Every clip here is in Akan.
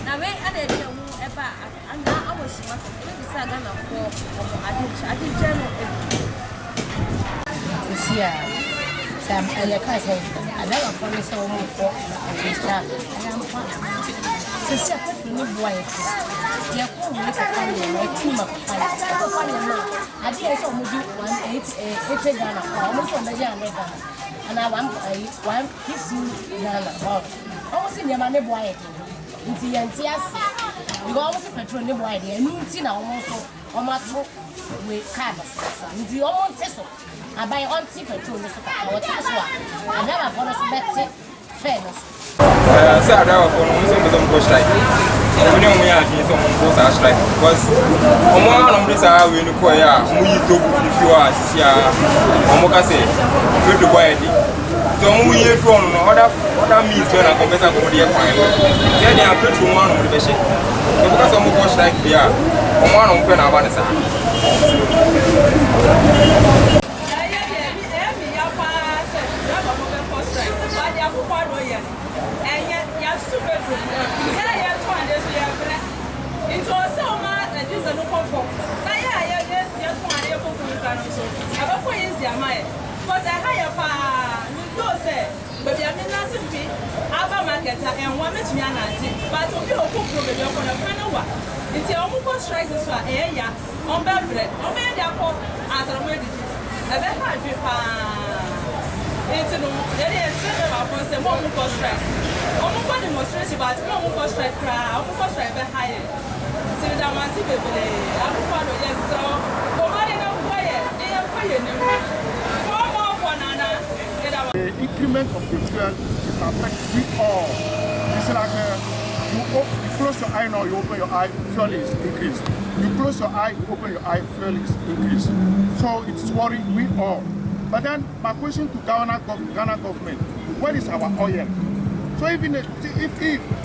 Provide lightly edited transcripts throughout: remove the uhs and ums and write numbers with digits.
na we ade de mu eba ana awosima we bi sa Ghana for ade jeno sia sam ele ka say ada wa for me say o mo ko extra ana mo sia pe ni boy ye ko we ka fa ni na ti ma ko fa ni na ade e so mo di 188 Ghana o mo so na ja na Ghana ana 150 Ghana wow o si ni ma ne boy nti yanti ase because almost petrol ne boy dey enu nti na almost o ma to we card asa nti o mo nte so abai on ti petrol ne so ka o ta so a never for us bet fairness say ada for no so me go strike we no mo ya fi so mo go strike because o mo na mo say we no ko ya mo yi to fi wa sia o mo ka say we do boy dey so mo yi fi on no other means when I confess I go dey fine say dey petrol mo no be she so because o mo go strike there o mo na mo pe na ba ne sa but I hire pa you say but you are not to be aba market and one met me ananti but obi o cook no be on the final one until almost strike this one ya on bebre on be dey akọ asara mo edidi e be ha dwe pa enti no dey dey say ba for say mo mo strike almost demonstration but mo strike kra almost strike be high till that man see bebele akọ no yes so o ma dey no boye ni the increment of the fuel is affecting we all. It's like you close your eye now, you open your eye, fuel is increased. You close your eye, you open your eye, fuel is increased. So it's worrying we all. But then my question to Ghana government, what is our oil? So even if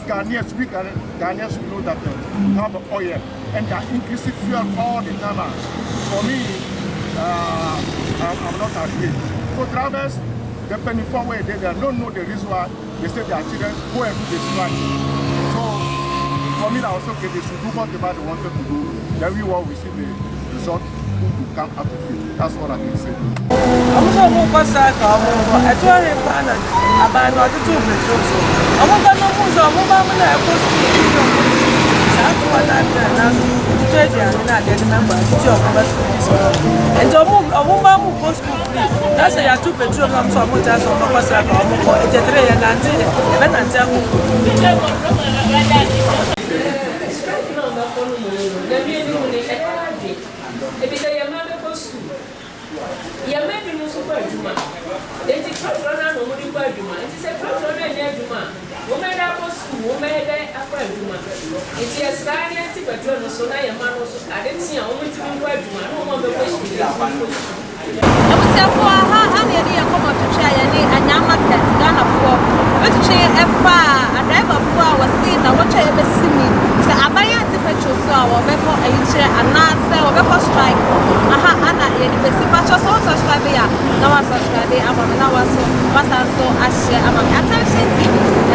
Ghanaians, we Ghanaians know that we have oil and they increasing fuel all the time. For me, I'm not agree. So drivers, the penny forward, they don't know the reason why they say their children go and do the strike. So for me, I also get they should do whatever they wanted to do. Then we will see the result to come out of it. That's what I can say. I'm so more sad. I told him about not to do it. I'm not going to move on. I'm going to and that's a 2 petrol comes from Mutas or Mopasaka or a tray and it's a sky and Tibetan, so I am also. I didn't see a woman to be quite no one the question. I was there for how many years come to try and market Ghana for which chair and ever 4 hours seen. I watch ever see me. So I buy a temperature so our vehicle and not say or vehicle strike. Anna, the Sipacho subscribe here. No one subscribe. I'm on our so I share among attention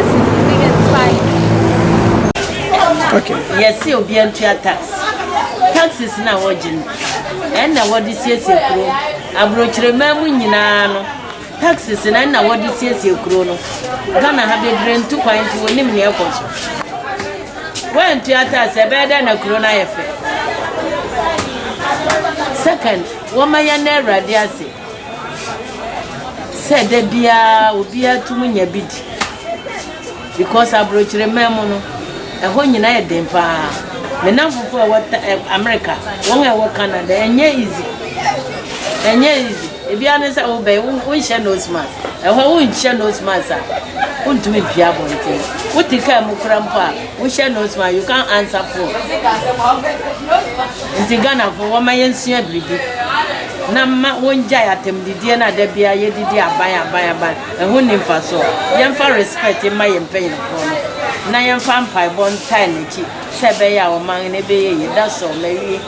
as okay. Yes, you'll be on tax. Taxes now, origin. And now what this year's your crew. I broach remember taxes and now what this year's your chrono. Gonna have a drain 2 points to name the airport. When theaters are better than a corona effect. Second, what my never dear say. Said the beer will be a 2 million bid. Because I broach remember. A home united them pa. The number for what America, one I work Canada, and easy. And easy. If you honest, I obey, we shall no smash. And who shall no smash? Won't do it, Piabonte. What the come, Crampa? We shall no smash. You can't answer for. In the Ghana for 1 million senior baby. Nama won't jay at him, the Diana de Bia, ye did buy, and who name for so. Young for respect in my pain for. Na yɛmfa mpa bon time chi sɛ bɛyɛ a ɔman ne bɛyɛ yi da so mɛwie